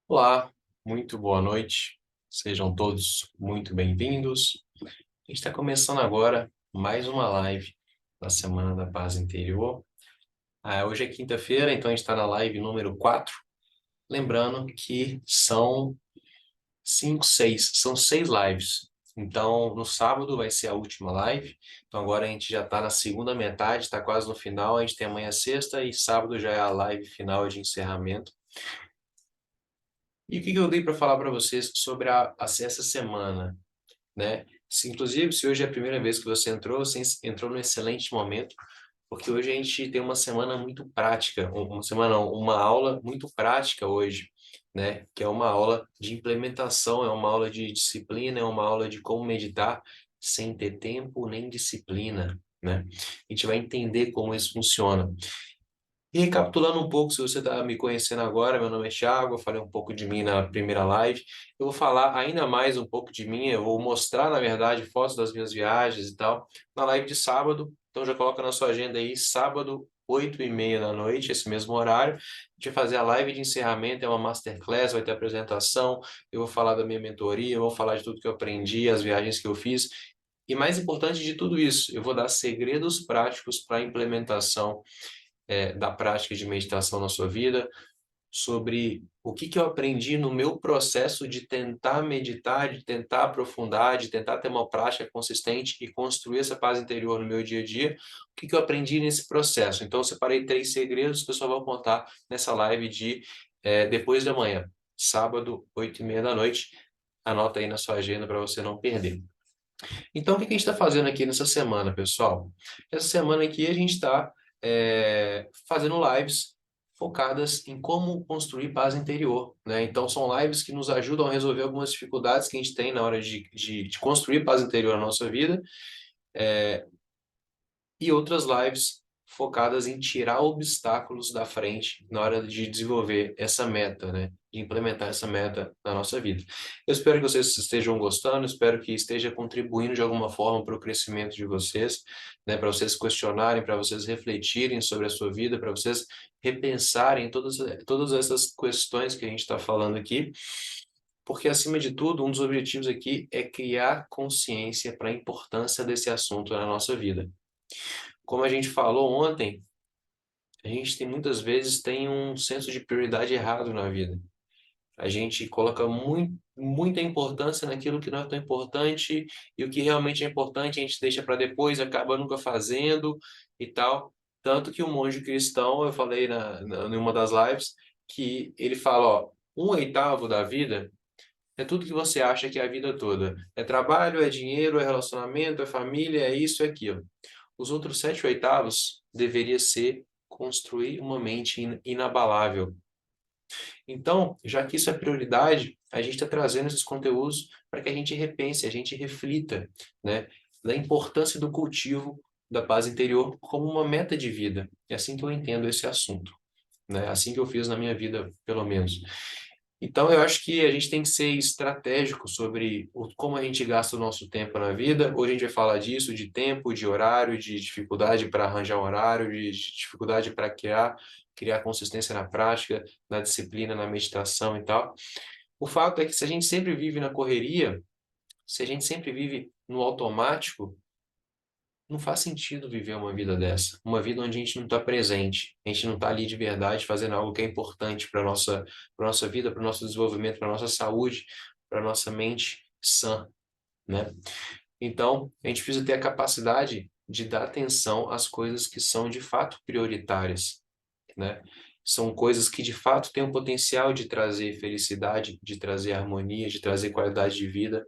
Olá, muito boa noite. Sejam todos muito bem-vindos. A gente está começando agora mais uma live da Semana da Paz Interior. Hoje é quinta-feira, então a gente está na live número 4. Lembrando que são 5, 6, são 6 lives. Então, no sábado vai ser a última live. Então, agora a gente já está na segunda metade, está quase no final. A gente tem amanhã sexta e sábado já é a live final de encerramento. E o que eu dei para falar para vocês sobre essa semana, né? Inclusive, se hoje é a primeira vez que você entrou, você entrou num excelente momento, porque hoje a gente tem uma semana muito prática, uma semana, não, uma aula muito prática hoje, né? Que é uma aula de implementação, é uma aula de disciplina, é uma aula de como meditar sem ter tempo nem disciplina, né? A gente vai entender como isso funciona. E recapitulando um pouco, se você está me conhecendo agora, meu nome é Thiago, eu falei um pouco de mim na primeira live. Eu vou falar ainda mais um pouco de mim, eu vou mostrar, na verdade, fotos das minhas viagens e tal, na live de sábado. Então já coloca na sua agenda aí, sábado, 8h30 da noite, esse mesmo horário. A gente vai fazer a live de encerramento, é uma masterclass, vai ter apresentação, eu vou falar da minha mentoria, eu vou falar de tudo que eu aprendi, as viagens que eu fiz. E mais importante de tudo isso, eu vou dar segredos práticos para a implementação da prática de meditação na sua vida, sobre o que eu aprendi no meu processo de tentar meditar, de tentar aprofundar, de tentar ter uma prática consistente e construir essa paz interior no meu dia a dia, o que eu aprendi nesse processo. Então, eu separei 3 segredos que eu só vou contar nessa live de depois da manhã, sábado, 8h30 da noite. Anota aí na sua agenda para você não perder. Então, o que a gente está fazendo aqui nessa semana, pessoal? Essa semana aqui a gente está fazendo lives focadas em como construir paz interior, né? Então, são lives que nos ajudam a resolver algumas dificuldades que a gente tem na hora de construir paz interior na nossa vida, e outras lives focadas em tirar obstáculos da frente na hora de desenvolver essa meta, né? De implementar essa meta na nossa vida. Eu espero que vocês estejam gostando, espero que esteja contribuindo de alguma forma para o crescimento de vocês, né? Para vocês questionarem, para vocês refletirem sobre a sua vida, para vocês repensarem todas essas questões que a gente está falando aqui. Porque, acima de tudo, um dos objetivos aqui é criar consciência para a importância desse assunto na nossa vida. Como a gente falou ontem, a gente tem muitas vezes tem um senso de prioridade errado na vida. A gente coloca muita importância naquilo que não é tão importante e o que realmente é importante a gente deixa para depois, acaba nunca fazendo e tal. Tanto que o monge cristão, eu falei em uma das lives, que ele fala, ó, 1/8 da vida é tudo que você acha que é a vida toda. É trabalho, é dinheiro, é relacionamento, é família, é isso, é aquilo. Os outros 7/8 deveria ser construir uma mente inabalável. Então, já que isso é prioridade, a gente está trazendo esses conteúdos para que a gente repense, a gente reflita, né, da importância do cultivo da paz interior como uma meta de vida. É assim que eu entendo esse assunto, né? É assim que eu fiz na minha vida, pelo menos. Então, eu acho que a gente tem que ser estratégico sobre como a gente gasta o nosso tempo na vida. Hoje a gente vai falar disso, de tempo, de horário, de dificuldade para arranjar um horário, de dificuldade para criar consistência na prática, na disciplina, na meditação e tal. O fato é que se a gente sempre vive na correria, se a gente sempre vive no automático, não faz sentido viver uma vida dessa. Uma vida onde a gente não está presente, a gente não está ali de verdade fazendo algo que é importante para nossa vida, para o nosso desenvolvimento, para a nossa saúde, para a nossa mente sã, né? Então, a gente precisa ter a capacidade de dar atenção às coisas que são de fato prioritárias, né? São coisas que de fato têm o potencial de trazer felicidade, de trazer harmonia, de trazer qualidade de vida,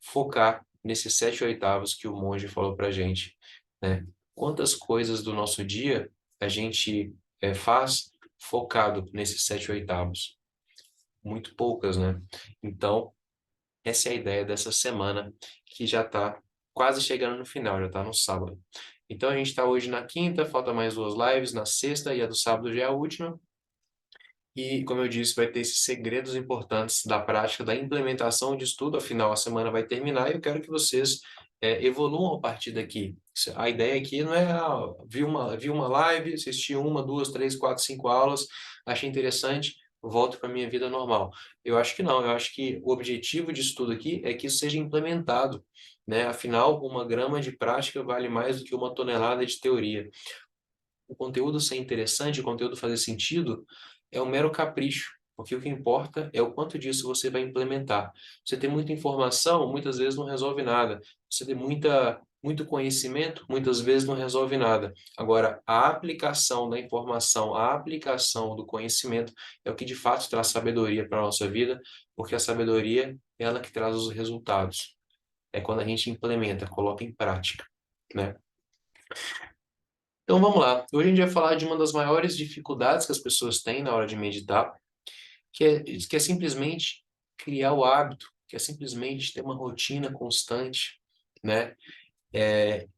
focar nesses 7/8 que o monge falou para gente, né? Quantas coisas do nosso dia a gente faz focado nesses 7/8? Muito poucas, né? Então, essa é a ideia dessa semana, que já está quase chegando no final, já está no sábado. Então, a gente está hoje na quinta, falta mais 2 lives, na sexta, e a do sábado já é a última. E, como eu disse, vai ter esses segredos importantes da prática, da implementação de estudo. Afinal, a semana vai terminar e eu quero que vocês evoluam a partir daqui. A ideia aqui não é vi uma live, assisti 1, 2, 3, 4, 5 aulas, achei interessante. volto para a minha vida normal. Eu acho que não, eu acho que o objetivo disso tudo aqui é que isso seja implementado, né? Afinal, uma grama de prática vale mais do que uma tonelada de teoria. O conteúdo ser interessante, o conteúdo fazer sentido, é um mero capricho, porque o que importa é o quanto disso você vai implementar. Você ter muita informação, muitas vezes não resolve nada. Você ter muito conhecimento, muitas vezes não resolve nada. Agora, a aplicação da informação, a aplicação do conhecimento é o que de fato traz sabedoria para a nossa vida, porque a sabedoria é ela que traz os resultados. É quando a gente implementa, coloca em prática, né? Então vamos lá. Hoje a gente vai falar de uma das maiores dificuldades que as pessoas têm na hora de meditar, que é simplesmente criar o hábito, que é simplesmente ter uma rotina constante, né?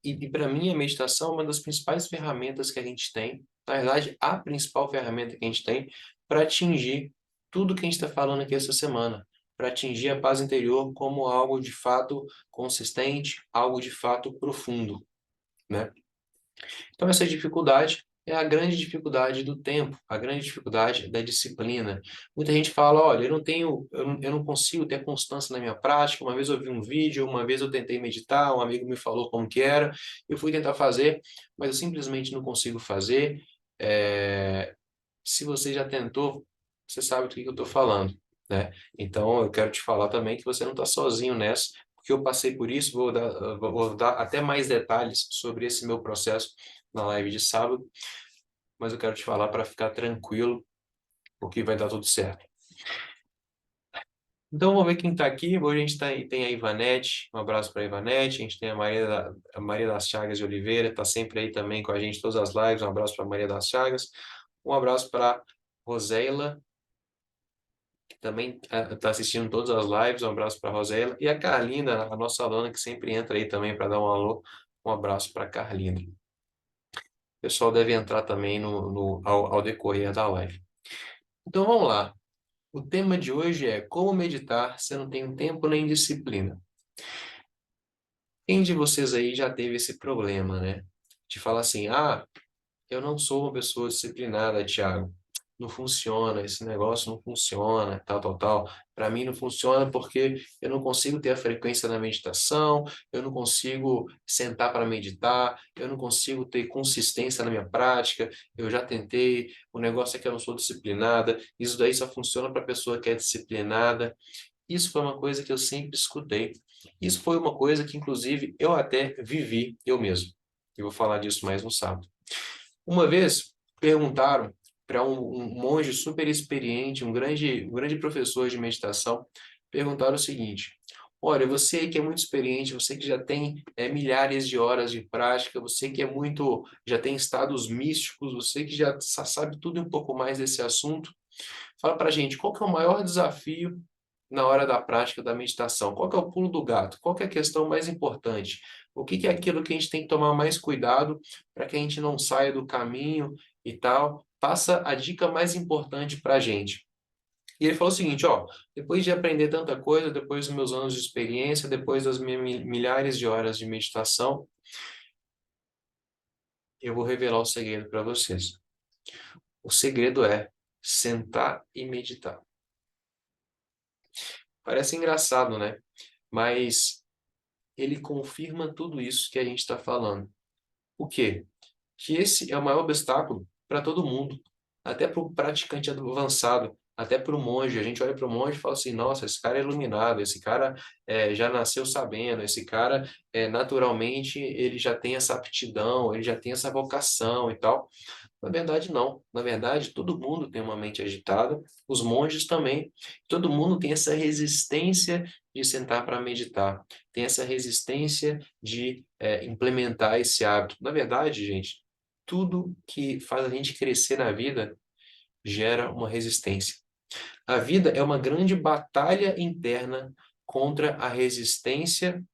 E para mim a meditação é uma das principais ferramentas que a gente tem, na verdade a principal ferramenta que a gente tem para atingir tudo que a gente está falando aqui essa semana, para atingir a paz interior como algo de fato consistente, algo de fato profundo, né? Então, essa dificuldade é a grande dificuldade do tempo, a grande dificuldade da disciplina. Muita gente fala, olha, eu não consigo ter constância na minha prática. Uma vez eu vi um vídeo, uma vez eu tentei meditar, um amigo me falou como que era, eu fui tentar fazer, mas eu simplesmente não consigo fazer. É, Se você já tentou, você sabe do que eu estou falando, né? Então, eu quero te falar também que você não está sozinho nessa, porque eu passei por isso, vou dar até mais detalhes sobre esse meu processo na live de sábado, mas eu quero te falar para ficar tranquilo, porque vai dar tudo certo. Então, vamos ver quem está aqui. Hoje a gente tem a Ivanete, um abraço para a Ivanete. A gente tem a Maria das Chagas de Oliveira, está sempre aí também com a gente, todas as lives. Um abraço para a Maria das Chagas. Um abraço para Roseila, que também está assistindo todas as lives. Um abraço para a Roseila. E a Carlinda, a nossa aluna, que sempre entra aí também para dar um alô. Um abraço para a Carlinda. O pessoal deve entrar também ao decorrer da live. Então, vamos lá. O tema de hoje é como meditar se não tem tempo nem disciplina. Quem de vocês aí já teve esse problema, né? De falar assim, eu não sou uma pessoa disciplinada, Thiago. Não funciona, esse negócio não funciona, tal, tal, tal. Para mim não funciona porque eu não consigo ter a frequência na meditação, eu não consigo sentar para meditar, eu não consigo ter consistência na minha prática. Eu já tentei, o negócio é que eu não sou disciplinada. Isso daí só funciona para pessoa que é disciplinada. Isso foi uma coisa que eu sempre escutei. Isso foi uma coisa que, inclusive, eu até vivi eu mesmo. Eu vou falar disso mais no sábado. Uma vez, perguntaram para um monge super experiente, um grande professor de meditação, perguntaram o seguinte: olha, você que é muito experiente, você que já tem milhares de horas de prática, você que já tem estados místicos, você que já sabe tudo e um pouco mais desse assunto, fala para a gente, qual que é o maior desafio na hora da prática da meditação? Qual que é o pulo do gato? Qual que é a questão mais importante? O que que é aquilo que a gente tem que tomar mais cuidado para que a gente não saia do caminho e tal? Passa a dica mais importante para a gente. E ele falou o seguinte, ó, depois de aprender tanta coisa, depois dos meus anos de experiência, depois das minhas milhares de horas de meditação, eu vou revelar o segredo para vocês. O segredo é sentar e meditar. Parece engraçado, né? Mas ele confirma tudo isso que a gente está falando. O quê? Que esse é o maior obstáculo para todo mundo, até para o praticante avançado, até para o monge. A gente olha para o monge e fala assim: nossa, esse cara é iluminado, esse cara já nasceu sabendo, esse cara naturalmente ele já tem essa aptidão, ele já tem essa vocação e tal. Na verdade, não. Na verdade, todo mundo tem uma mente agitada, os monges também. Todo mundo tem essa resistência de sentar para meditar, tem essa resistência de implementar esse hábito. Na verdade, gente, tudo que faz a gente crescer na vida gera uma resistência. A vida é uma grande batalha interna contra a resistência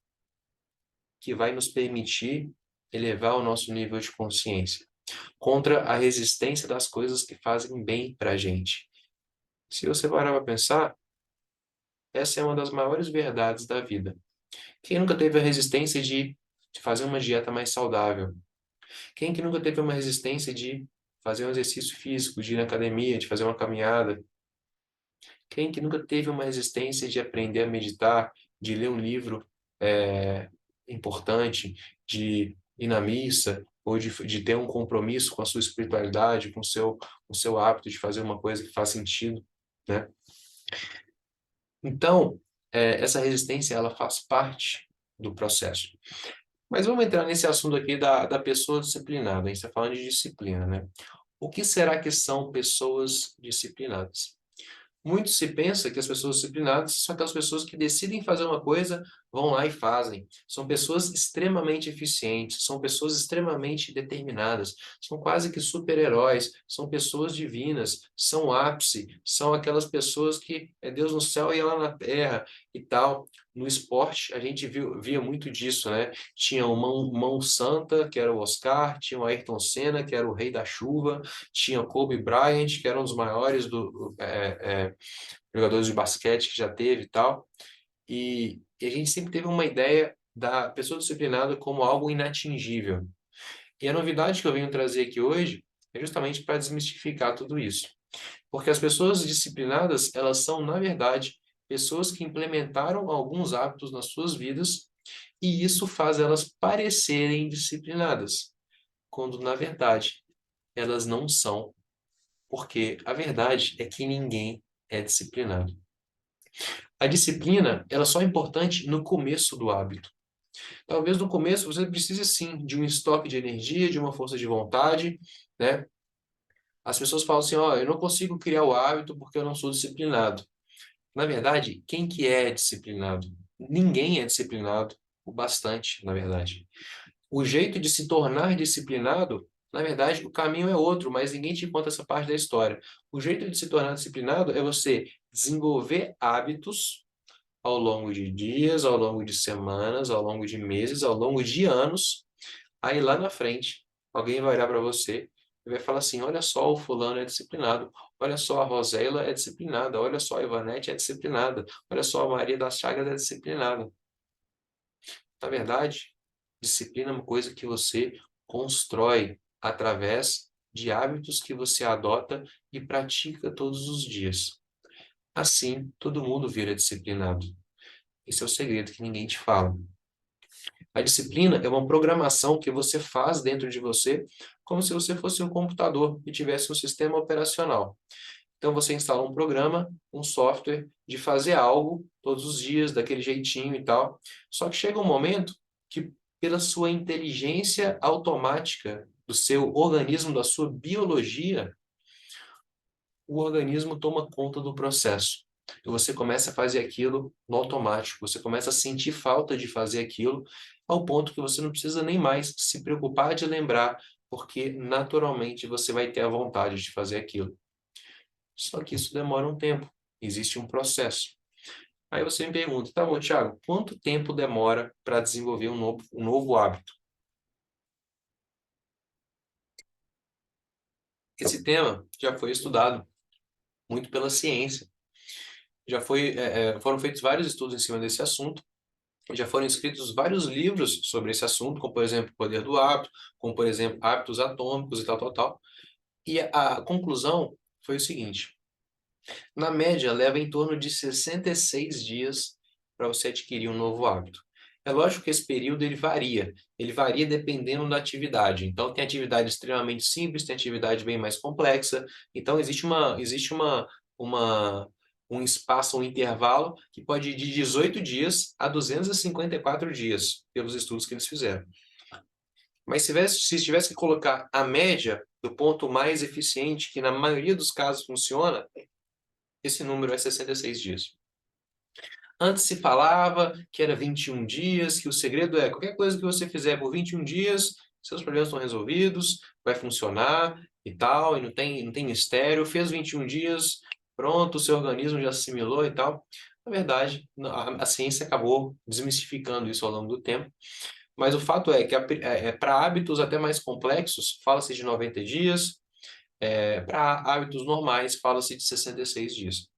que vai nos permitir elevar o nosso nível de consciência, contra a resistência das coisas que fazem bem para a gente. Se você parar para pensar, essa é uma das maiores verdades da vida. Quem nunca teve a resistência de fazer uma dieta mais saudável? Quem que nunca teve uma resistência de fazer um exercício físico, de ir na academia, de fazer uma caminhada? Quem que nunca teve uma resistência de aprender a meditar, de ler um livro importante, de ir na missa, ou de ter um compromisso com a sua espiritualidade, com o seu hábito de fazer uma coisa que faz sentido, né? Então, essa resistência, ela faz parte do processo. Mas vamos entrar nesse assunto aqui da pessoa disciplinada. A gente está falando de disciplina, né? O que será que são pessoas disciplinadas? Muito se pensa que as pessoas disciplinadas são aquelas pessoas que decidem fazer uma coisa, vão lá e fazem. São pessoas extremamente eficientes, são pessoas extremamente determinadas, são quase que super-heróis, são pessoas divinas, são ápice, são aquelas pessoas que é Deus no céu e ela na terra e tal. No esporte, a gente via muito disso, né? Tinha o mão santa, que era o Oscar, tinha o Ayrton Senna, que era o rei da chuva, tinha Kobe Bryant, que era um dos maiores jogadores de basquete que já teve e tal. E a gente sempre teve uma ideia da pessoa disciplinada como algo inatingível. E a novidade que eu venho trazer aqui hoje é justamente para desmistificar tudo isso. Porque as pessoas disciplinadas, elas são, na verdade, pessoas que implementaram alguns hábitos nas suas vidas e isso faz elas parecerem disciplinadas, quando, na verdade, elas não são, porque a verdade é que ninguém é disciplinado. A disciplina, ela só é importante no começo do hábito. Talvez no começo você precise sim de um estoque de energia, de uma força de vontade, né? As pessoas falam assim, ó, eu não consigo criar o hábito porque eu não sou disciplinado. Na verdade, quem que é disciplinado? Ninguém é disciplinado o bastante, na verdade. O jeito de se tornar disciplinado, na verdade, o caminho é outro, mas ninguém te conta essa parte da história. O jeito de se tornar disciplinado é você desenvolver hábitos ao longo de dias, ao longo de semanas, ao longo de meses, ao longo de anos. Aí lá na frente, alguém vai olhar para você e vai falar assim: olha só, o fulano é disciplinado. Olha só, a Rosela é disciplinada. Olha só, a Ivanete é disciplinada. Olha só, a Maria das Chagas é disciplinada. Na verdade, disciplina é uma coisa que você constrói através de hábitos que você adota e pratica todos os dias. Assim, todo mundo vira disciplinado. Esse é o segredo que ninguém te fala. A disciplina é uma programação que você faz dentro de você, como se você fosse um computador e tivesse um sistema operacional. Então você instala um programa, um software de fazer algo todos os dias, daquele jeitinho e tal. Só que chega um momento que, pela sua inteligência automática do seu organismo, da sua biologia, o organismo toma conta do processo. E você começa a fazer aquilo no automático, você começa a sentir falta de fazer aquilo, ao ponto que você não precisa nem mais se preocupar de lembrar, porque naturalmente você vai ter a vontade de fazer aquilo. Só que isso demora um tempo, existe um processo. Aí você me pergunta, tá bom, Thiago, quanto tempo demora para desenvolver um novo hábito? Esse tema já foi estudado muito pela ciência. Foram feitos vários estudos em cima desse assunto, já foram escritos vários livros sobre esse assunto, como por exemplo, O Poder do Hábito, como por exemplo, Hábitos Atômicos e tal, tal, tal. E a conclusão foi o seguinte: na média, leva em torno de 66 dias para você adquirir um novo hábito. É lógico que esse período ele varia dependendo da atividade. Então, tem atividade extremamente simples, tem atividade bem mais complexa. Então, uma, um espaço, um intervalo que pode ir de 18 dias a 254 dias, pelos estudos que eles fizeram. Mas se tivesse que colocar a média do ponto mais eficiente, que na maioria dos casos funciona, esse número é 66 dias. Antes se falava que era 21 dias, que o segredo é qualquer coisa que você fizer por 21 dias, seus problemas estão resolvidos, vai funcionar e tal, e não tem mistério. Fez 21 dias, pronto, o seu organismo já assimilou e tal. Na verdade, a ciência acabou desmistificando isso ao longo do tempo. Mas o fato é que para hábitos até mais complexos, fala-se de 90 dias, para hábitos normais, fala-se de 66 dias.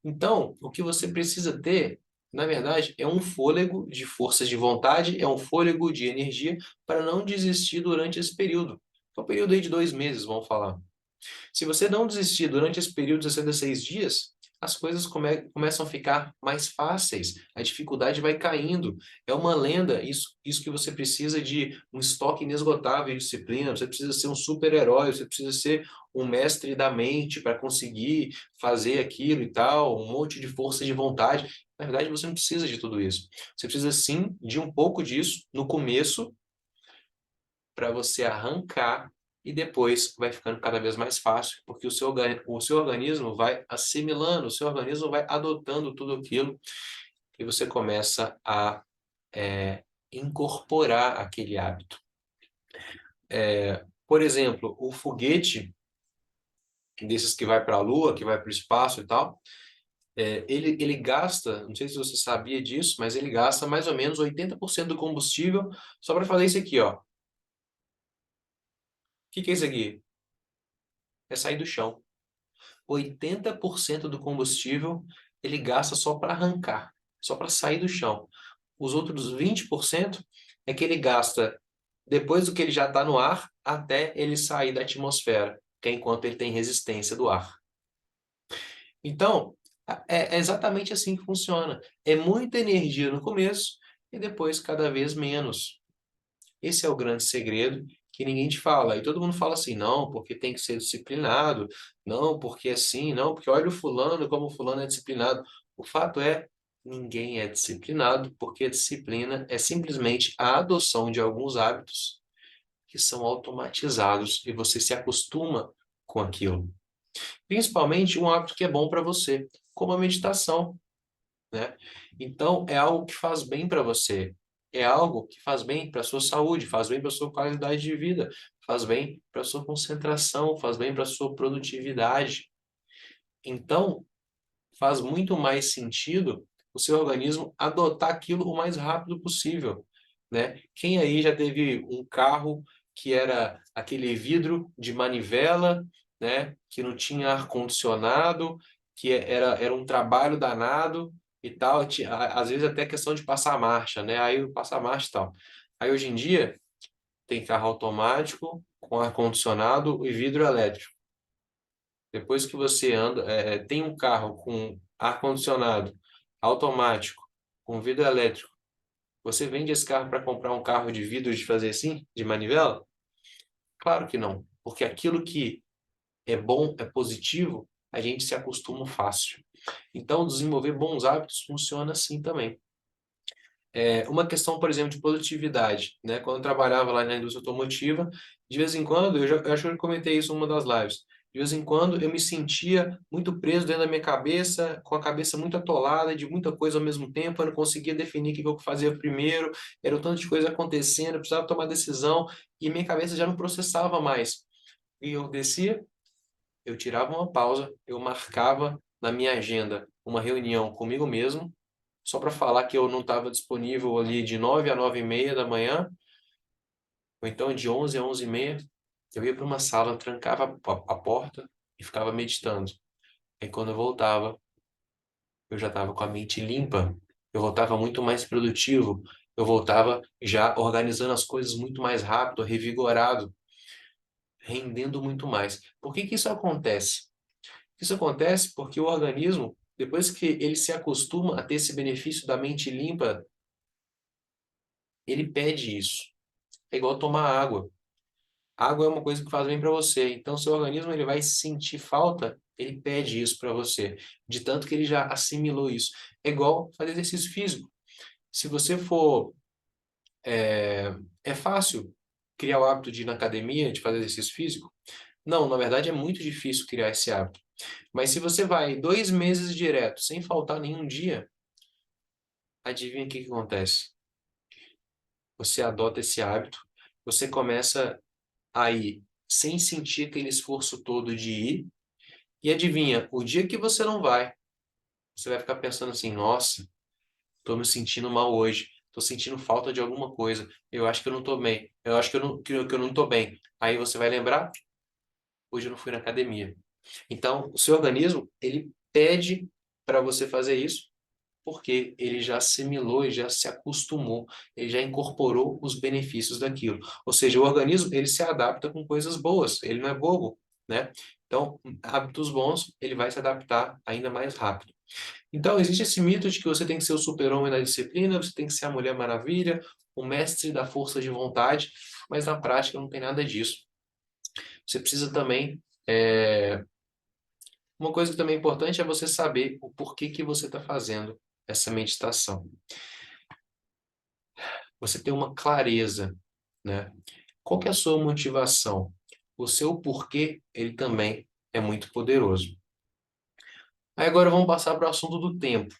Então, o que você precisa ter, na verdade, é um fôlego de forças de vontade, é um fôlego de energia para não desistir durante esse período. É um período aí de 2 meses, vamos falar. Se você não desistir durante esse período de 66 dias, as coisas começam a ficar mais fáceis, a dificuldade vai caindo. É uma lenda, isso que você precisa de um estoque inesgotável de disciplina, você precisa ser um super-herói, você precisa ser um mestre da mente para conseguir fazer aquilo e tal, um monte de força de vontade. Na verdade, você não precisa de tudo isso. Você precisa sim de um pouco disso no começo, para você arrancar e depois vai ficando cada vez mais fácil, porque o seu organismo vai assimilando, o seu organismo vai adotando tudo aquilo e você começa a incorporar aquele hábito. Por exemplo, o foguete desses que vai para a Lua, que vai para o espaço e tal, ele gasta, não sei se você sabia disso, mas ele gasta mais ou menos 80% do combustível só para fazer isso aqui, ó. O que é isso aqui? É sair do chão. 80% do combustível ele gasta só para arrancar, só para sair do chão. Os outros 20% é que ele gasta depois do que ele já está no ar até ele sair da atmosfera, que é enquanto ele tem resistência do ar. Então, é exatamente assim que funciona. É muita energia no começo e depois cada vez menos. Esse é o grande segredo que ninguém te fala. E todo mundo fala assim, não, porque tem que ser disciplinado, não, porque assim, não, porque olha o fulano, como o fulano é disciplinado. O fato é, ninguém é disciplinado, porque a disciplina é simplesmente a adoção de alguns hábitos que são automatizados e você se acostuma com aquilo. Principalmente um hábito que é bom para você, como a meditação, né? Então, é algo que faz bem para você, é algo que faz bem para a sua saúde, faz bem para a sua qualidade de vida, faz bem para a sua concentração, faz bem para a sua produtividade. Então, faz muito mais sentido o seu organismo adotar aquilo o mais rápido possível, né? Quem aí já teve um carro que era aquele vidro de manivela, né? Que não tinha ar-condicionado, que era um trabalho danado e tal, às vezes até questão de passar marcha, né? Aí passa marcha e tal. Aí hoje em dia tem carro automático com ar-condicionado e vidro elétrico. Depois que você anda, tem um carro com ar-condicionado, automático, com vidro elétrico, você vende esse carro para comprar um carro de vidro de fazer assim, de manivela? Claro que não, porque aquilo que é bom, é positivo, a gente se acostuma fácil. Então, desenvolver bons hábitos funciona assim também. Uma questão, por exemplo, de produtividade, né? Quando eu trabalhava lá na indústria automotiva, de vez em quando, eu acho que eu comentei isso em uma das lives, de vez em quando eu me sentia muito preso dentro da minha cabeça, com a cabeça muito atolada de muita coisa ao mesmo tempo, eu não conseguia definir o que eu fazia primeiro, era um tanto de coisa acontecendo, eu precisava tomar decisão, e minha cabeça já não processava mais. E eu descia, eu tirava uma pausa, eu marcava na minha agenda uma reunião comigo mesmo, só para falar que eu não estava disponível ali de 9 a 9h30 da manhã, ou então de 11 a 11h30, eu ia para uma sala, trancava a porta e ficava meditando. Aí quando eu voltava, eu já estava com a mente limpa, eu voltava muito mais produtivo, eu voltava já organizando as coisas muito mais rápido, revigorado, rendendo muito mais. Por que que isso acontece? Isso acontece porque o organismo, depois que ele se acostuma a ter esse benefício da mente limpa, ele pede isso. É igual tomar água. Água é uma coisa que faz bem para você. Então, seu organismo ele vai sentir falta, ele pede isso para você, de tanto que ele já assimilou isso. É igual fazer exercício físico. Se você for, é, é fácil criar o hábito de ir na academia, de fazer exercício físico? Não, na verdade é muito difícil criar esse hábito. Mas se você vai 2 meses direto, sem faltar nenhum dia, adivinha o que que acontece? Você adota esse hábito, você começa a ir sem sentir aquele esforço todo de ir. E adivinha, o dia que você não vai, você vai ficar pensando assim, nossa, estou me sentindo mal hoje, estou sentindo falta de alguma coisa, eu acho que eu não estou bem, eu acho que eu não estou bem. Aí você vai lembrar, hoje eu não fui na academia. Então, o seu organismo, ele pede para você fazer isso, porque ele já assimilou e já se acostumou, ele já incorporou os benefícios daquilo. Ou seja, o organismo, ele se adapta com coisas boas, ele não é bobo, né? Então, hábitos bons, ele vai se adaptar ainda mais rápido. Então, existe esse mito de que você tem que ser o super-homem da disciplina, você tem que ser a Mulher Maravilha, o mestre da força de vontade, mas na prática não tem nada disso. Você precisa também. Uma coisa que também é importante é você saber o porquê que você está fazendo essa meditação. Você ter uma clareza, né? Qual que é a sua motivação? O seu porquê, ele também é muito poderoso. Aí agora vamos passar para o assunto do tempo.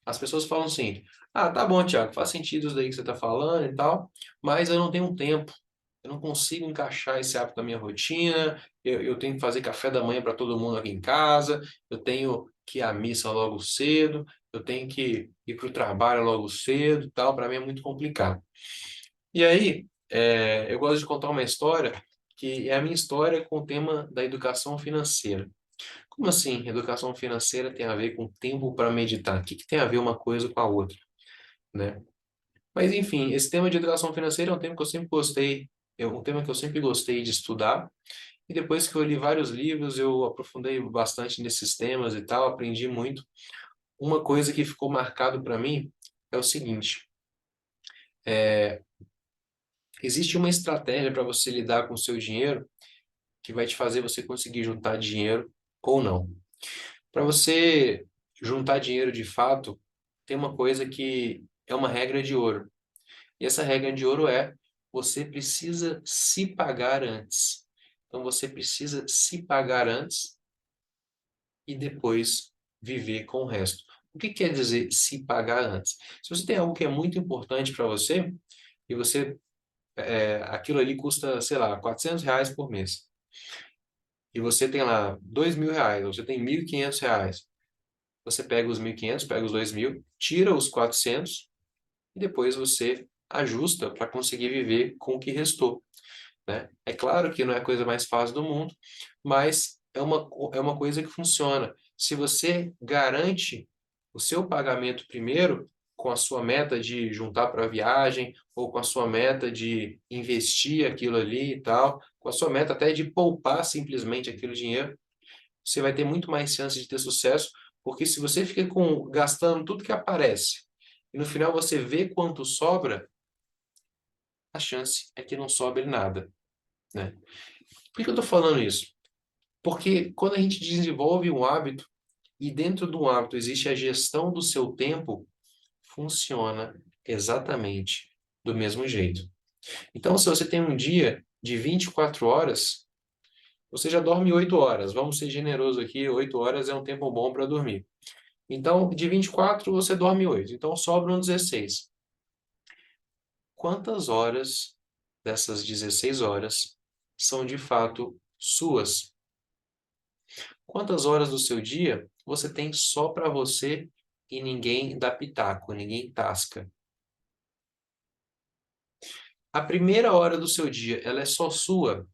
As pessoas falam assim: ah, tá bom, Thiago, faz sentido isso daí que você está falando e tal, mas eu não tenho tempo. Eu não consigo encaixar esse hábito na minha rotina. Eu tenho que fazer café da manhã para todo mundo aqui em casa. Eu tenho que ir à missa logo cedo. Eu tenho que ir para o trabalho logo cedo e tal. Para mim é muito complicado. E aí, eu gosto de contar uma história que é a minha história com o tema da educação financeira. Como assim, educação financeira tem a ver com tempo para meditar? O que que tem a ver uma coisa com a outra, né? Mas enfim, esse tema de educação financeira é um tema que eu sempre gostei, é um tema que eu sempre gostei de estudar. E depois que eu li vários livros, eu aprofundei bastante nesses temas e tal, aprendi muito. Uma coisa que ficou marcado para mim é o seguinte: existe uma estratégia para você lidar com o seu dinheiro que vai te fazer você conseguir juntar dinheiro ou não. Para você juntar dinheiro de fato, tem uma coisa que é uma regra de ouro. E essa regra de ouro é: você precisa se pagar antes. Então você precisa se pagar antes e depois viver com o resto. O que quer dizer se pagar antes? Se você tem algo que é muito importante para você e você aquilo ali custa, sei lá, R$ 400 por mês. E você tem lá R$ 2.000, você tem R$ 1.500. Você pega os 1.500, pega os 2.000, tira os 400 e depois você ajusta para conseguir viver com o que restou, né? É claro que não é a coisa mais fácil do mundo, mas é uma coisa que funciona. Se você garante o seu pagamento primeiro, com a sua meta de juntar para a viagem, ou com a sua meta de investir aquilo ali e tal, com a sua meta até de poupar simplesmente aquele dinheiro, você vai ter muito mais chance de ter sucesso, porque se você fica gastando tudo que aparece e no final você vê quanto sobra, a chance é que não sobre nada, né? Por que eu estou falando isso? Porque quando a gente desenvolve um hábito e dentro do hábito existe a gestão do seu tempo, funciona exatamente do mesmo jeito. Então, se você tem um dia de 24 horas, você já dorme 8 horas. Vamos ser generosos aqui, 8 horas é um tempo bom para dormir. Então, de 24, você dorme 8. Então, sobram 16. Quantas horas dessas 16 horas são de fato suas? Quantas horas do seu dia você tem só para você e ninguém dá pitaco, ninguém tasca? A primeira hora do seu dia, ela é só sua?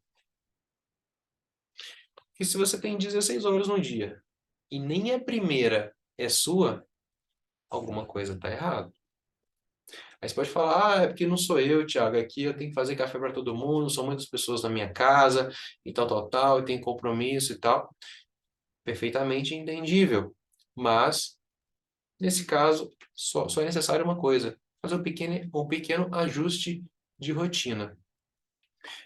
Porque se você tem 16 horas no dia e nem a primeira é sua, alguma coisa está errada. Aí você pode falar: ah, é porque não sou eu, Thiago, aqui eu tenho que fazer café para todo mundo, são muitas pessoas na minha casa, e tal, tal, tal, e tem compromisso e tal. Perfeitamente entendível. Mas, nesse caso, só é necessário uma coisa: fazer um pequeno ajuste de rotina.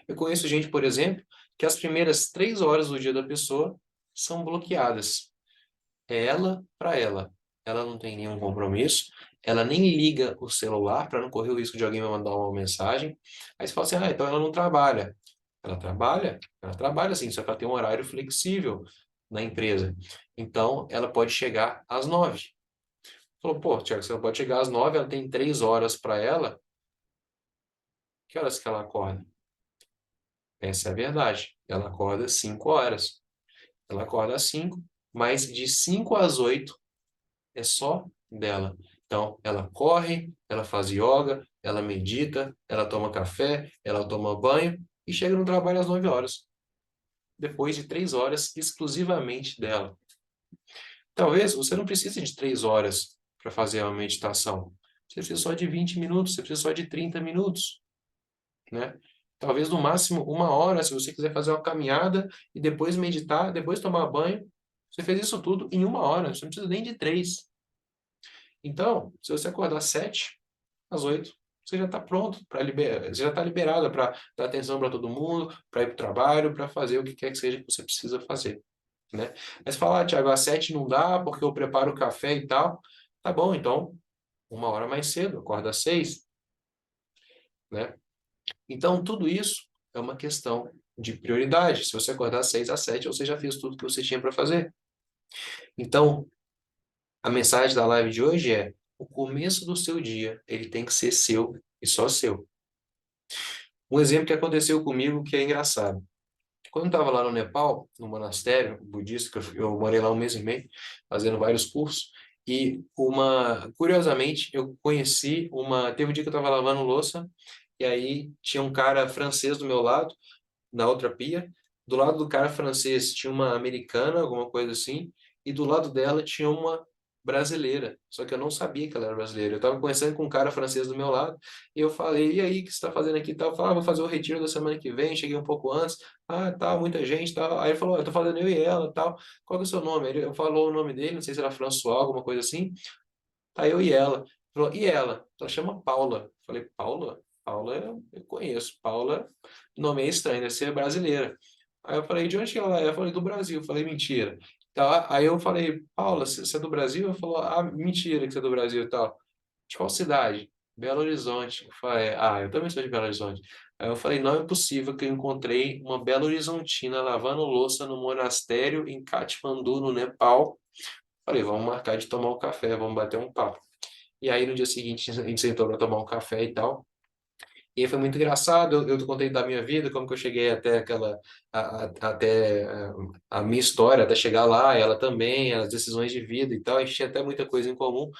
Eu conheço gente, por exemplo, que as primeiras 3 horas do dia da pessoa são bloqueadas. É ela para ela. Ela não tem nenhum compromisso, ela nem liga o celular para não correr o risco de alguém me mandar uma mensagem. Aí você fala assim: ah, então ela não trabalha. Ela trabalha sim, só que ela tem um horário flexível na empresa. Então, ela pode chegar às 9. Falou: pô, Tiago, se ela pode chegar às 9, ela tem 3 horas para ela, que horas que ela acorda? Essa é a verdade. Ela acorda às 5 horas. Ela acorda às 5, mas de 5 às 8 é só dela. Então, ela corre, ela faz yoga, ela medita, ela toma café, ela toma banho e chega no trabalho às 9 horas. Depois de 3 horas exclusivamente dela. Talvez você não precise de 3 horas para fazer uma meditação. Você precisa só de 20 minutos, você precisa só de 30 minutos, né? Talvez no máximo 1 hora, se você quiser fazer uma caminhada e depois meditar, depois tomar banho. Você fez isso tudo em 1 hora, você não precisa nem de 3. Então, se você acordar 7, às 8, você já está pronto para liberar, você já está liberado para dar atenção para todo mundo, para ir para o trabalho, para fazer o que quer que seja que você precisa fazer, né? Mas falar, Thiago, às 7 não dá porque eu preparo o café e tal. Tá bom, então 1 hora mais cedo, acorda às 6, né? Então, tudo isso é uma questão de prioridade. Se você acordar às 6, às 7, você já fez tudo que você tinha para fazer. Então, a mensagem da live de hoje é: o começo do seu dia, ele tem que ser seu e só seu. Um exemplo que aconteceu comigo que é engraçado. Quando eu estava lá no Nepal, no monastério budista, que eu morei lá 1 mês e meio, fazendo vários cursos, e curiosamente, eu conheci teve um dia que eu estava lavando louça, e aí tinha um cara francês do meu lado, na outra pia. Do lado do cara francês tinha uma americana, alguma coisa assim, e do lado dela tinha uma brasileira. Só que eu não sabia que ela era brasileira. Eu estava conversando com um cara francês do meu lado, e eu falei: "E aí, o que você está fazendo aqui?" Tal. Eu falei: "Ah, vou fazer o retiro da semana que vem, cheguei um pouco antes." "Ah, tá, muita gente, tal." Aí ele falou: "Eu tô fazendo eu e ela, tal. Qual que é o seu nome?" Eu falou o nome dele, não sei se era François, alguma coisa assim. Tá eu e ela. Ele falou: "E ela?" Ela chama Paula. Eu falei: "Paula? Paula eu conheço. Paula, nome é estranho, deve ser brasileira." Aí eu falei: "De onde que ela é?" Eu falei: "Do Brasil." Eu falei: "Mentira." Tá, aí eu falei: "Paula, você é do Brasil?" Ela falou: "Ah, mentira que você é do Brasil e tal." "De qual cidade?" "Belo Horizonte." Eu falei: "Ah, eu também sou de Belo Horizonte." Aí eu falei: "Não é possível que eu encontrei uma Belo Horizontina lavando louça no monastério em Katmandu, no Nepal." Falei: "Vamos marcar de tomar um café, vamos bater um papo." E aí no dia seguinte a gente sentou para tomar um café e tal. E aí foi muito engraçado, eu contei da minha vida, como que eu cheguei até até a minha história, até chegar lá, ela também, as decisões de vida e tal, a gente tinha até muita coisa em comum.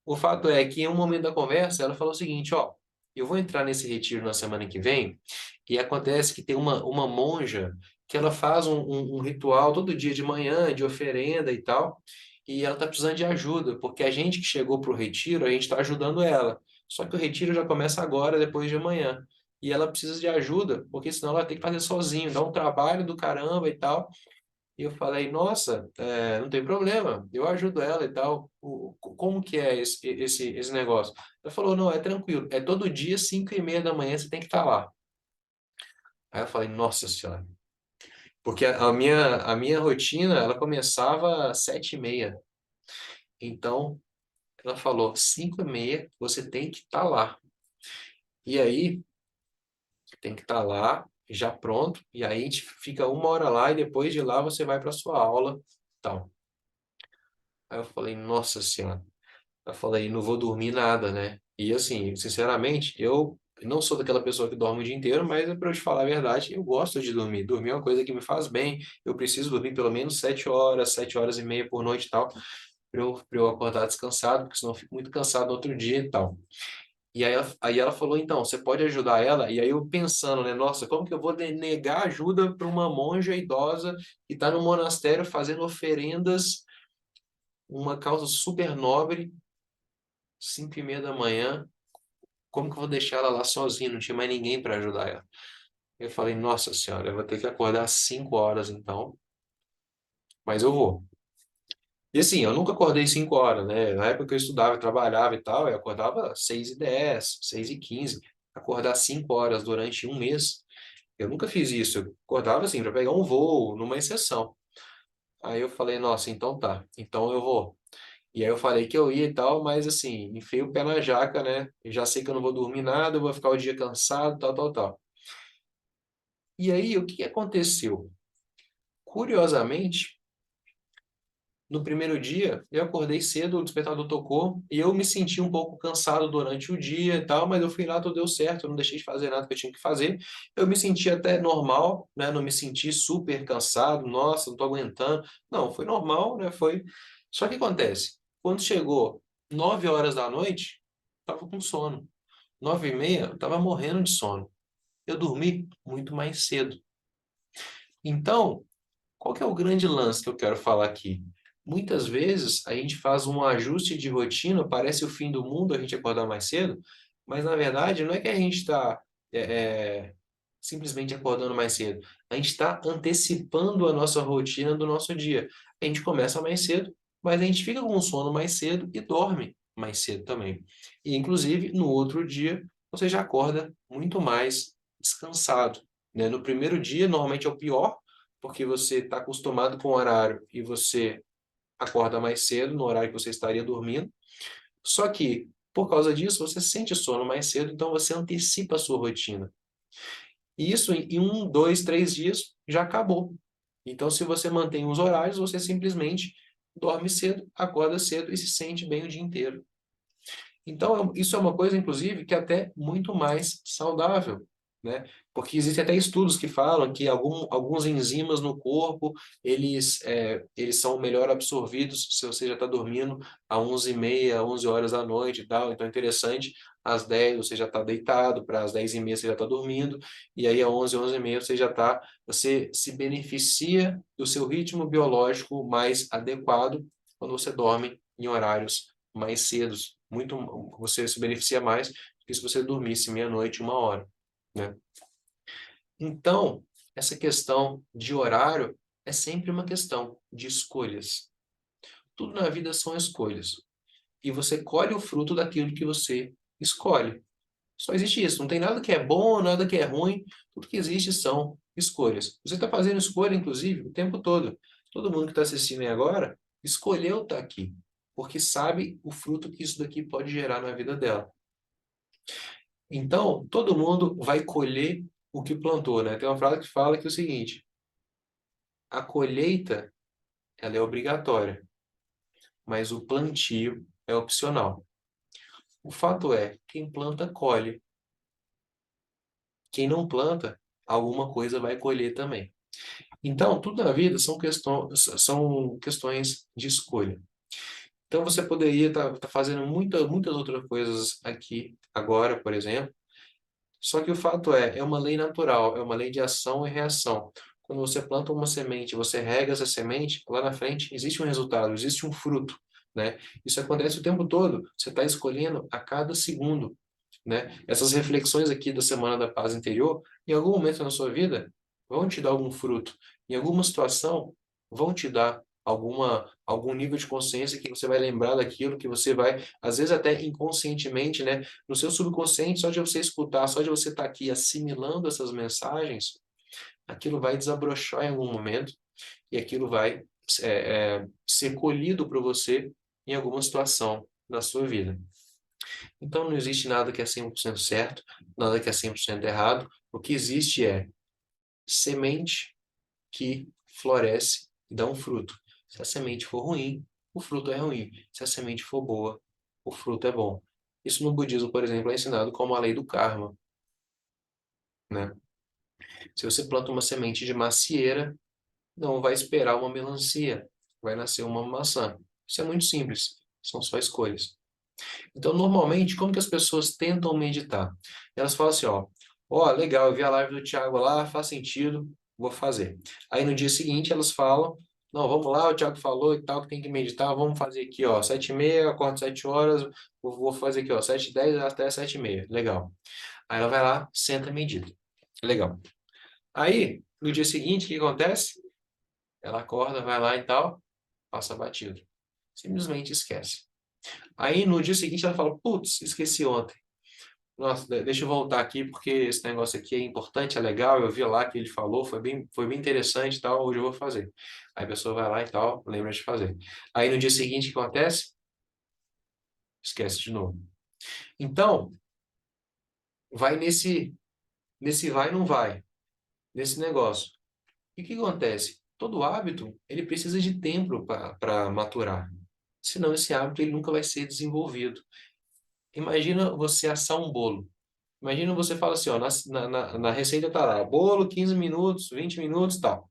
O fato é que em um momento da conversa, ela falou o seguinte: "Ó, eu vou entrar nesse retiro na semana que vem, e acontece que tem uma monja que ela faz um ritual todo dia de manhã, de oferenda e tal, e ela está precisando de ajuda, porque a gente que chegou para o retiro, a gente está ajudando ela. Só que o retiro já começa agora, depois de amanhã. E ela precisa de ajuda, porque senão ela tem que fazer sozinho, dá um trabalho do caramba e tal." E eu falei: "Nossa, não tem problema, eu ajudo ela e tal. Como que é esse negócio?" Ela falou: "Não, é tranquilo, é todo dia, 5h30 da manhã, você tem que estar lá." Aí eu falei: "Nossa Senhora." Porque a minha rotina, ela começava às 7h30. Então, ela falou: 5h30, você tem que estar lá. E aí, tem que estar lá, já pronto, e aí a gente fica 1 hora lá, e depois de lá você vai para sua aula, tal. Aí eu falei: "Nossa Senhora." Eu falei: "Não vou dormir nada, né?" E assim, sinceramente, eu não sou daquela pessoa que dorme o dia inteiro, mas é para eu te falar a verdade, eu gosto de dormir. Dormir é uma coisa que me faz bem. Eu preciso dormir pelo menos 7 horas, 7 horas e meia por noite e tal, para eu acordar descansado, porque senão eu fico muito cansado no outro dia e tal. E aí ela falou: "Então, você pode ajudar ela?" E aí eu pensando, né? Nossa, como que eu vou negar ajuda para uma monja idosa que está no monastério fazendo oferendas, uma causa super nobre, 5h30 da manhã? Como que eu vou deixar ela lá sozinha? Não tinha mais ninguém para ajudar ela. Eu falei: "Nossa Senhora, eu vou ter que acordar às 5 horas então, mas eu vou." E assim, eu nunca acordei 5 horas, né? Na época que eu estudava, eu trabalhava e tal, eu acordava 6h10, 6h15. Acordar 5 horas durante 1 mês, eu nunca fiz isso. Eu acordava assim para pegar um voo, numa exceção. Aí eu falei: "Nossa, então tá, então eu vou." E aí eu falei que eu ia e tal, mas assim, enfiei o pé na jaca, né? Eu já sei que eu não vou dormir nada, eu vou ficar o dia cansado, tal, tal, tal. E aí, o que aconteceu? Curiosamente, no primeiro dia, eu acordei cedo, o despertador tocou, e eu me senti um pouco cansado durante o dia e tal, mas eu fui lá, tudo deu certo, eu não deixei de fazer nada que eu tinha que fazer. Eu me senti até normal, né? Não me senti super cansado, nossa, não tô aguentando. Não, foi normal, né? Foi. Só que acontece, quando chegou 9 horas da noite, tava com sono. 9h30, eu tava morrendo de sono. Eu dormi muito mais cedo. Então, qual que é o grande lance que eu quero falar aqui? Muitas vezes a gente faz um ajuste de rotina, parece o fim do mundo a gente acordar mais cedo, mas na verdade não é que a gente está simplesmente acordando mais cedo. A gente está antecipando a nossa rotina do nosso dia. A gente começa mais cedo, mas a gente fica com sono mais cedo e dorme mais cedo também. E, inclusive, no outro dia, você já acorda muito mais descansado, né? No primeiro dia, normalmente é o pior, porque você está acostumado com o horário e você acorda mais cedo, no horário que você estaria dormindo. Só que, por causa disso, você sente sono mais cedo, então você antecipa a sua rotina. E isso em 1, 2, 3 dias já acabou. Então, se você mantém os horários, você simplesmente dorme cedo, acorda cedo e se sente bem o dia inteiro. Então, isso é uma coisa, inclusive, que é até muito mais saudável, né? Porque existem até estudos que falam que alguns enzimas no corpo, eles são melhor absorvidos se você já está dormindo às 11h30, 11 horas da noite e tal. Então, é interessante, às 10 você já está deitado, para às 10h30 você já está dormindo, e aí às 11, 11h30 você se beneficia do seu ritmo biológico mais adequado quando você dorme em horários mais cedos. Você se beneficia mais do que se você dormisse meia-noite, 1 hora, né? Então, essa questão de horário é sempre uma questão de escolhas. Tudo na vida são escolhas. E você colhe o fruto daquilo que você escolhe. Só existe isso. Não tem nada que é bom, nada que é ruim. Tudo que existe são escolhas. Você está fazendo escolha, inclusive, o tempo todo. Todo mundo que está assistindo aí agora escolheu estar aqui, porque sabe o fruto que isso daqui pode gerar na vida dela. Então, todo mundo vai colher o que plantou, né? Tem uma frase que fala que é o seguinte: a colheita, ela é obrigatória, mas o plantio é opcional. O fato é, quem planta, colhe. Quem não planta, alguma coisa vai colher também. Então, tudo na vida são questões de escolha. Então, você poderia estar fazendo muitas outras coisas aqui, agora, por exemplo. Só que o fato é uma lei natural, é uma lei de ação e reação. Quando você planta uma semente, você rega essa semente, lá na frente existe um resultado, existe um fruto, né? Isso acontece o tempo todo. Você está escolhendo a cada segundo, né? Essas reflexões aqui da Semana da Paz Interior, em algum momento na sua vida, vão te dar algum fruto. Em alguma situação, vão te dar algum nível de consciência que você vai lembrar daquilo, que você vai, às vezes até inconscientemente, né? No seu subconsciente, só de você escutar, só de você estar aqui assimilando essas mensagens, aquilo vai desabrochar em algum momento e aquilo vai ser colhido para você em alguma situação da sua vida. Então, não existe nada que é 100% certo, nada que é 100% errado. O que existe é semente que floresce e dá um fruto. Se a semente for ruim, o fruto é ruim. Se a semente for boa, o fruto é bom. Isso no budismo, por exemplo, é ensinado como a lei do karma, né? Se você planta uma semente de macieira, não vai esperar uma melancia, vai nascer uma maçã. Isso é muito simples, são só escolhas. Então, normalmente, como que as pessoas tentam meditar? Elas falam assim, ó, legal, eu vi a live do Thiago lá, faz sentido, vou fazer. Aí no dia seguinte elas falam, não, vamos lá, o Thiago falou e tal, que tem que meditar, vamos fazer aqui, ó, 7h30, acordo 7 horas, vou fazer aqui, ó, 7h10 até 7h30, legal. Aí ela vai lá, senta e medita. Legal. Aí, no dia seguinte, o que acontece? Ela acorda, vai lá e tal, passa batido. Simplesmente esquece. Aí, no dia seguinte, ela fala, putz, esqueci ontem. Nossa, deixa eu voltar aqui, porque esse negócio aqui é importante, é legal, eu vi lá que ele falou, foi bem interessante e tal, hoje eu vou fazer. Aí a pessoa vai lá e tal, lembra de fazer. Aí, no dia seguinte, o que acontece? Esquece de novo. Então, vai nesse vai não vai, nesse negócio. E o que acontece? Todo hábito, ele precisa de tempo para maturar. Senão esse hábito ele nunca vai ser desenvolvido. Imagina você assar um bolo. Imagina você fala assim, ó, na receita tá lá, bolo 15 minutos, 20 minutos, tal.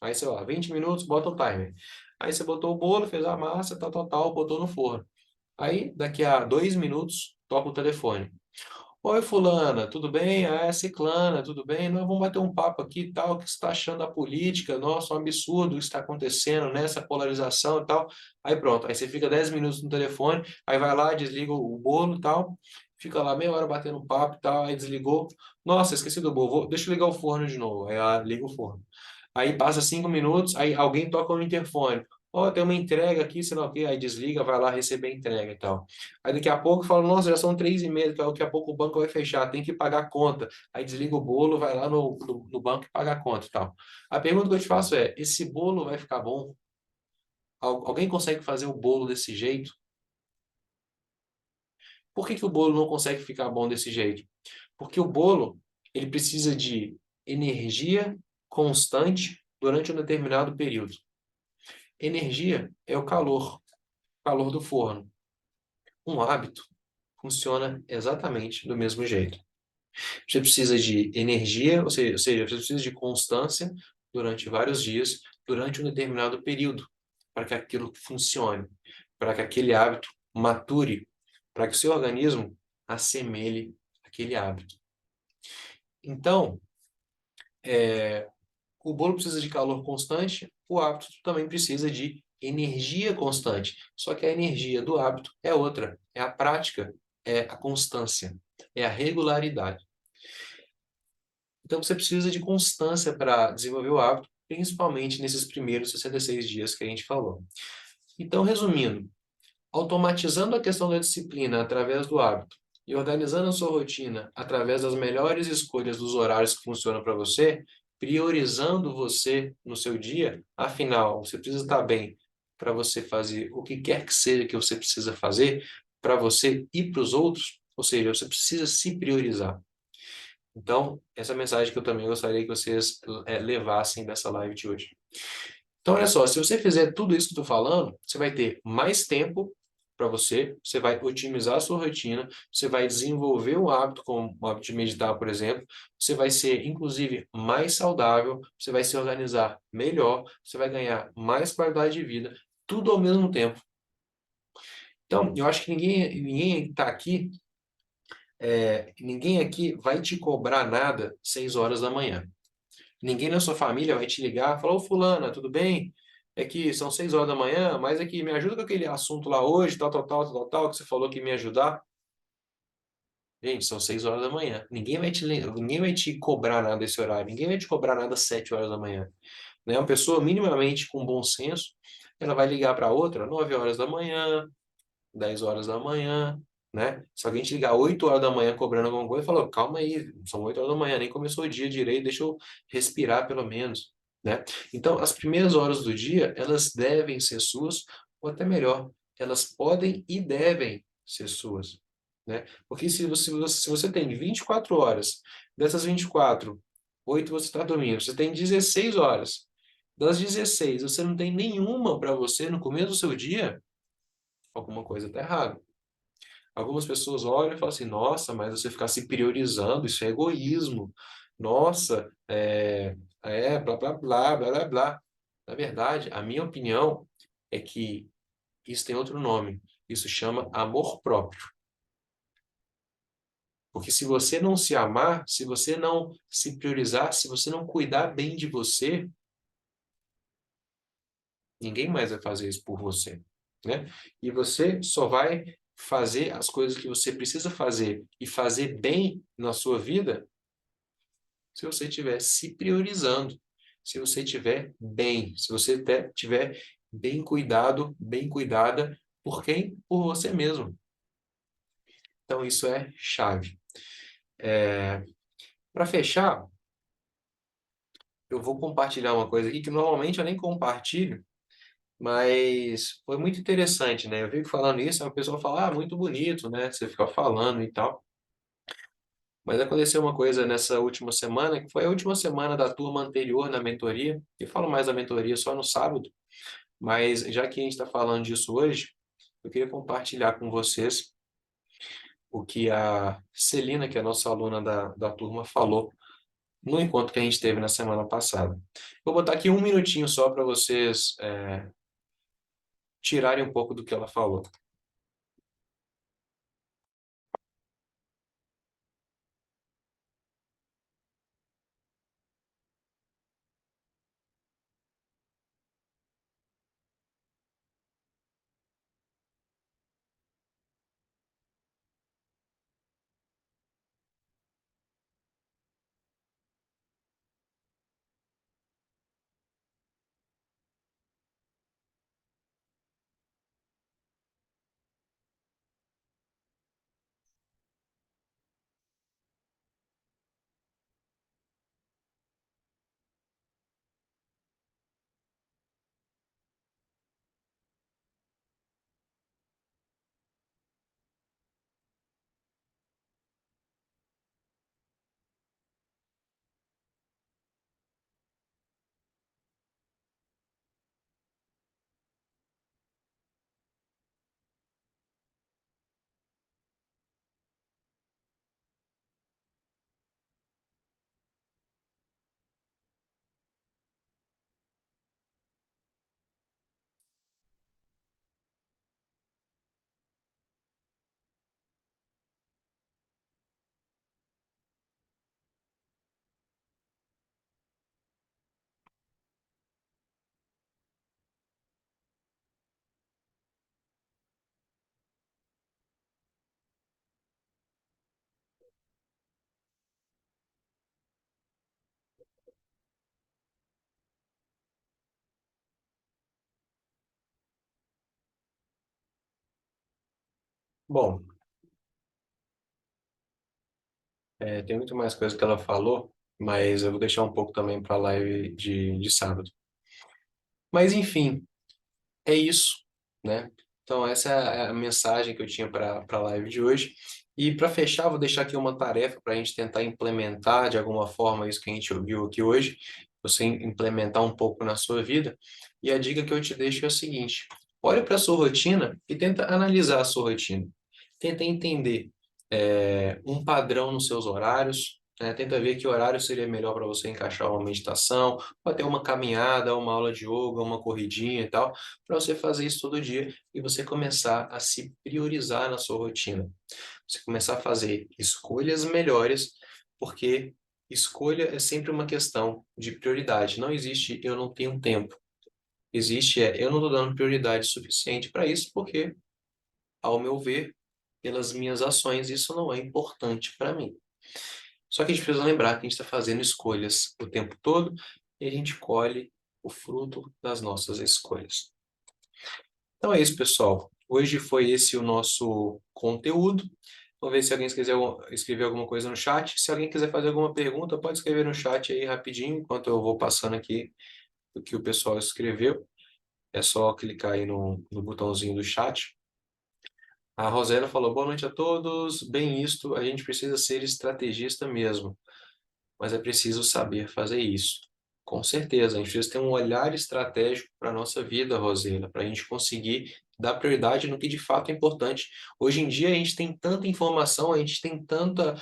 Aí você, ó, 20 minutos, bota o timer. Aí você botou o bolo, fez a massa, tal, tal, tal, botou no forno. Aí, daqui a 2 minutos, toca o telefone. Oi, fulana, tudo bem? Ah, é ciclana, tudo bem? Nós vamos bater um papo aqui e tal, o que você está achando da política? Nossa, um absurdo o que está acontecendo nessa polarização e tal. Aí pronto, aí você fica 10 minutos no telefone, aí vai lá, desliga o bolo e tal, fica lá meia hora batendo um papo e tal, aí desligou. Nossa, esqueci do bolo, deixa eu ligar o forno de novo. Aí ela liga o forno. Aí passa 5 minutos, aí alguém toca no interfone. Ó, tem uma entrega aqui, sei lá o quê. Aí desliga, vai lá receber a entrega e tal. Aí daqui a pouco fala, nossa, já são 3h30, daqui a pouco o banco vai fechar, tem que pagar a conta. Aí desliga o bolo, vai lá no banco e paga a conta e tal. A pergunta que eu te faço é, esse bolo vai ficar bom? Alguém consegue fazer o bolo desse jeito? Por que que o bolo não consegue ficar bom desse jeito? Porque o bolo, ele precisa de energia constante durante um determinado período. Energia é o calor do forno. Um hábito funciona exatamente do mesmo jeito. Você precisa de energia, ou seja, você precisa de constância durante vários dias, durante um determinado período, para que aquilo funcione, para que aquele hábito mature, para que o seu organismo assemelhe aquele hábito. Então, o bolo precisa de calor constante, o hábito também precisa de energia constante. Só que a energia do hábito é outra, é a prática, é a constância, é a regularidade. Então você precisa de constância para desenvolver o hábito, principalmente nesses primeiros 66 dias que a gente falou. Então, resumindo, automatizando a questão da disciplina através do hábito e organizando a sua rotina através das melhores escolhas dos horários que funcionam para você, priorizando você no seu dia, afinal, você precisa estar bem para você fazer o que quer que seja que você precisa fazer para você e para os outros, ou seja, você precisa se priorizar. Então, essa é a mensagem que eu também gostaria que vocês levassem dessa live de hoje. Então, olha só, se você fizer tudo isso que eu estou falando, você vai ter mais tempo para você, você vai otimizar a sua rotina, você vai desenvolver um hábito, como o hábito de meditar, por exemplo, você vai ser, inclusive, mais saudável, você vai se organizar melhor, você vai ganhar mais qualidade de vida, tudo ao mesmo tempo. Então, eu acho que ninguém está aqui, ninguém aqui vai te cobrar nada 6 horas da manhã. Ninguém na sua família vai te ligar e falar, ô fulana, tudo bem? É que são 6 horas da manhã, mas é que me ajuda com aquele assunto lá hoje, tal, que você falou que ia me ajudar. Gente, são 6 horas da manhã. Ninguém vai te cobrar nada desse horário. Ninguém vai te cobrar nada às 7 horas da manhã. Né? Uma pessoa minimamente com bom senso, ela vai ligar para outra 9 horas da manhã, 10 horas da manhã, né? Se alguém te ligar 8 horas da manhã cobrando alguma coisa, fala, calma aí, são 8 horas da manhã, nem começou o dia direito, deixa eu respirar pelo menos, né? Então, as primeiras horas do dia, elas devem ser suas, ou até melhor, elas podem e devem ser suas, né? Porque se você tem 24 horas, dessas 24, 8 você está dormindo, você tem 16 horas. Das 16, você não tem nenhuma para você no começo do seu dia, alguma coisa está errada. Algumas pessoas olham e falam assim, nossa, mas você ficar se priorizando, isso é egoísmo. Nossa, blá, blá, blá, blá, blá, blá. Na verdade, a minha opinião é que isso tem outro nome. Isso chama amor próprio. Porque se você não se amar, se você não se priorizar, se você não cuidar bem de você, ninguém mais vai fazer isso por você, né? E você só vai fazer as coisas que você precisa fazer e fazer bem na sua vida se você estiver se priorizando, se você estiver bem, se você estiver bem cuidado, bem cuidada por quem? Por você mesmo. Então isso é chave. Para fechar, eu vou compartilhar uma coisa aqui que normalmente eu nem compartilho, mas foi muito interessante, né? Eu vi que falando isso, a pessoa fala, ah, muito bonito, né? Você fica falando e tal. Mas aconteceu uma coisa nessa última semana, que foi a última semana da turma anterior na mentoria. Eu falo mais da mentoria só no sábado, mas já que a gente está falando disso hoje, eu queria compartilhar com vocês o que a Celina, que é a nossa aluna da turma, falou no encontro que a gente teve na semana passada. Vou botar aqui um minutinho só para vocês tirarem um pouco do que ela falou. Bom, tem muito mais coisa que ela falou, mas eu vou deixar um pouco também para a live de sábado. Mas enfim, é isso, né? Então, essa é a mensagem que eu tinha para a live de hoje. E para fechar, vou deixar aqui uma tarefa para a gente tentar implementar de alguma forma isso que a gente ouviu aqui hoje, você implementar um pouco na sua vida. E a dica que eu te deixo é a seguinte: olhe para a sua rotina e tenta analisar a sua rotina. Tenta entender um padrão nos seus horários, né? Tenta ver que horário seria melhor para você encaixar uma meditação, ou até uma caminhada, uma aula de yoga, uma corridinha e tal, para você fazer isso todo dia e você começar a se priorizar na sua rotina. Você começar a fazer escolhas melhores, porque escolha é sempre uma questão de prioridade. Não existe eu não tenho tempo. Existe eu não estou dando prioridade suficiente para isso, porque, ao meu ver, pelas minhas ações, isso não é importante para mim. Só que a gente precisa lembrar que a gente está fazendo escolhas o tempo todo e a gente colhe o fruto das nossas escolhas. Então é isso, pessoal. Hoje foi esse o nosso conteúdo. Vamos ver se alguém quiser escrever alguma coisa no chat. Se alguém quiser fazer alguma pergunta, pode escrever no chat aí rapidinho, enquanto eu vou passando aqui o que o pessoal escreveu. É só clicar aí no botãozinho do chat. A Rosela falou: boa noite a todos. Bem isto, a gente precisa ser estrategista mesmo, mas é preciso saber fazer isso. Com certeza, a gente precisa ter um olhar estratégico para a nossa vida, Rosela, para a gente conseguir dar prioridade no que de fato é importante. Hoje em dia a gente tem tanta informação, a gente tem tanta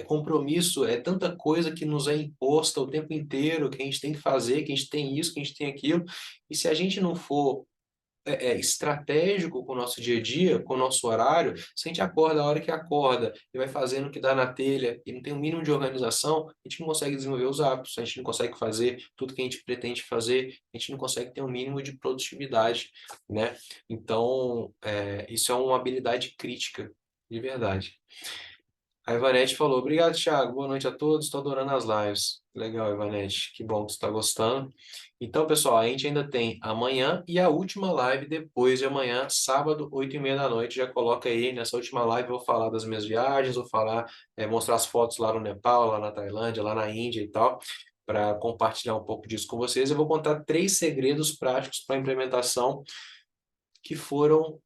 compromisso, é tanta coisa que nos é imposta o tempo inteiro, que a gente tem que fazer, que a gente tem isso, que a gente tem aquilo, e se a gente não for estratégico com o nosso dia a dia, com o nosso horário, se a gente acorda a hora que acorda e vai fazendo o que dá na telha e não tem um mínimo de organização, a gente não consegue desenvolver os hábitos, a gente não consegue fazer tudo que a gente pretende fazer, a gente não consegue ter um mínimo de produtividade, né? Então, isso é uma habilidade crítica, de verdade. A Ivanete falou: obrigado, Thiago. Boa noite a todos. Estou adorando as lives. Legal, Ivanete. Que bom que você está gostando. Então, pessoal, a gente ainda tem amanhã e a última live depois de amanhã, sábado, 8h30 da noite. Já coloca aí nessa última live. Eu vou falar das minhas viagens, vou falar, mostrar as fotos lá no Nepal, lá na Tailândia, lá na Índia e tal, para compartilhar um pouco disso com vocês. Eu vou contar 3 segredos práticos para implementação que foram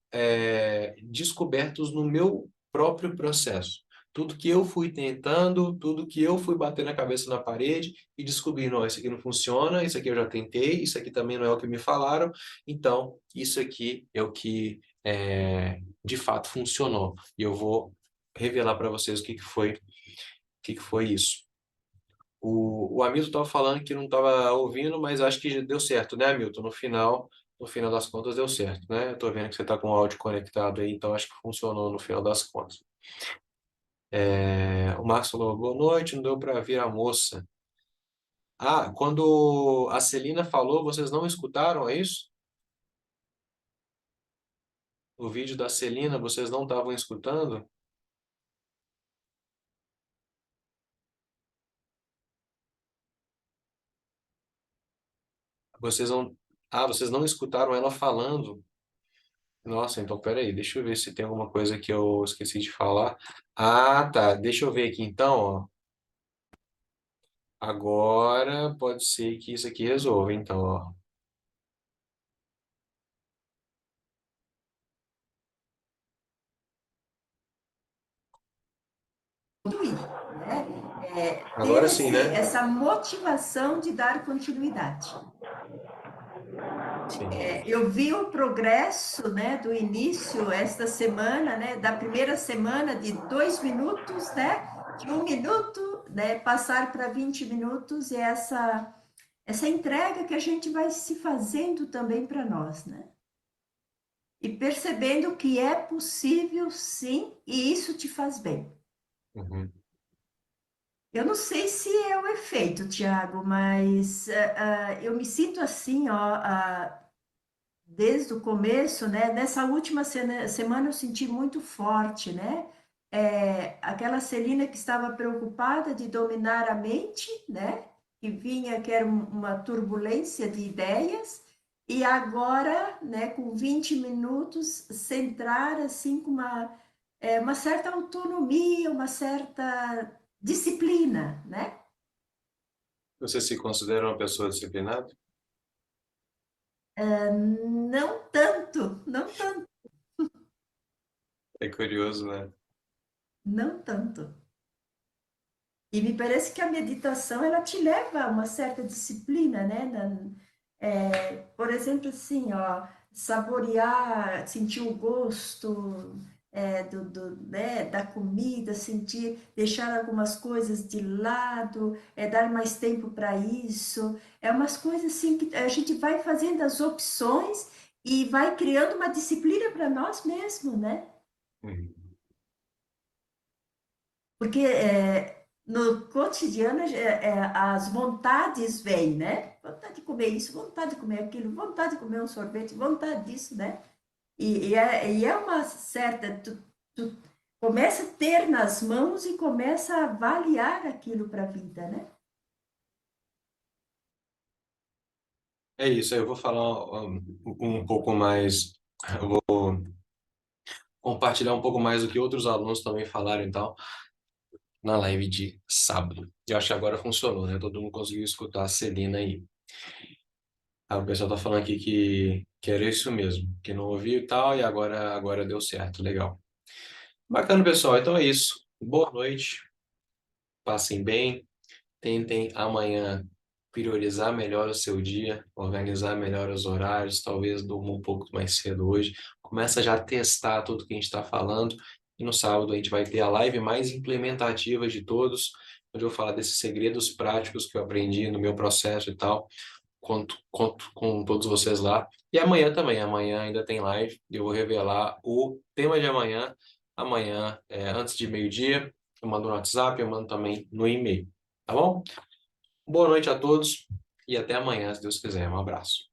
descobertos no meu próprio processo. Tudo que eu fui tentando, tudo que eu fui batendo a cabeça na parede e descobrindo, não, isso aqui não funciona, isso aqui eu já tentei, isso aqui também não é o que me falaram, então isso aqui é o que de fato funcionou. E eu vou revelar para vocês o que que foi isso. O Hamilton estava falando que não estava ouvindo, mas acho que deu certo, né, Hamilton? No final das contas deu certo, né? Eu tô vendo que você está com o áudio conectado aí, então acho que funcionou no final das contas. O Marcos falou, boa noite, não deu para vir a moça. Ah, quando a Celina falou, vocês não escutaram, é isso? O vídeo da Celina, vocês não estavam escutando? Vocês não... Ah, vocês não escutaram ela falando? Nossa, então peraí, deixa eu ver se tem alguma coisa que eu esqueci de falar. Ah, tá. Deixa eu ver aqui então, ó. Agora pode ser que isso aqui resolva, então, ó. Né? Ter Agora sim, né? essa motivação de dar continuidade. Sim. Eu vi o progresso, né, do início esta semana, né, da primeira semana de 2 minutos, né, de 1 minuto, né, passar para 20 minutos e essa entrega que a gente vai se fazendo também para nós, né? E percebendo que é possível, sim, e isso te faz bem. Uhum. Eu não sei se é o efeito, Tiago, mas eu me sinto assim, ó, desde o começo, né? Nessa última semana eu senti muito forte, né? Aquela Celina que estava preocupada de dominar a mente, né? Que vinha, que era uma turbulência de ideias, e agora, né, com 20 minutos, centrar assim com uma uma certa autonomia, uma certa disciplina, né? Você se considera uma pessoa disciplinada? Não tanto, não tanto, É curioso, né? não tanto. E me parece que a meditação ela te leva a uma certa disciplina, né? Por exemplo, assim, ó, saborear, sentir o gosto né, da comida, sentir, deixar algumas coisas de lado, dar mais tempo para isso. É umas coisas assim que a gente vai fazendo as opções e vai criando uma disciplina para nós mesmos, né? Uhum. Porque no cotidiano as vontades vêm, né? Vontade de comer isso, vontade de comer aquilo, vontade de comer um sorvete, vontade disso, né? E é uma certa. Tu começa a ter nas mãos e começa a avaliar aquilo para a vida, né? É isso, eu vou falar um pouco mais, eu vou compartilhar um pouco mais do que outros alunos também falaram e tal, na live de sábado. Eu acho que agora funcionou, né? Todo mundo conseguiu escutar a Celina aí. Ah, o pessoal tá falando aqui que era isso mesmo, que não ouviu e tal, e agora deu certo, legal. Bacana, pessoal, então é isso. Boa noite, passem bem. Tentem amanhã priorizar melhor o seu dia, organizar melhor os horários, talvez durma um pouco mais cedo hoje. Começa já a testar tudo que a gente está falando. E no sábado a gente vai ter a live mais implementativa de todos, onde eu vou falar desses segredos práticos que eu aprendi no meu processo e tal. Conto com todos vocês lá. E amanhã também, amanhã ainda tem live. Eu vou revelar o tema de amanhã. Amanhã, antes de meio-dia, eu mando no WhatsApp, eu mando também no e-mail. Tá bom? Boa noite a todos e até amanhã, se Deus quiser. Um abraço.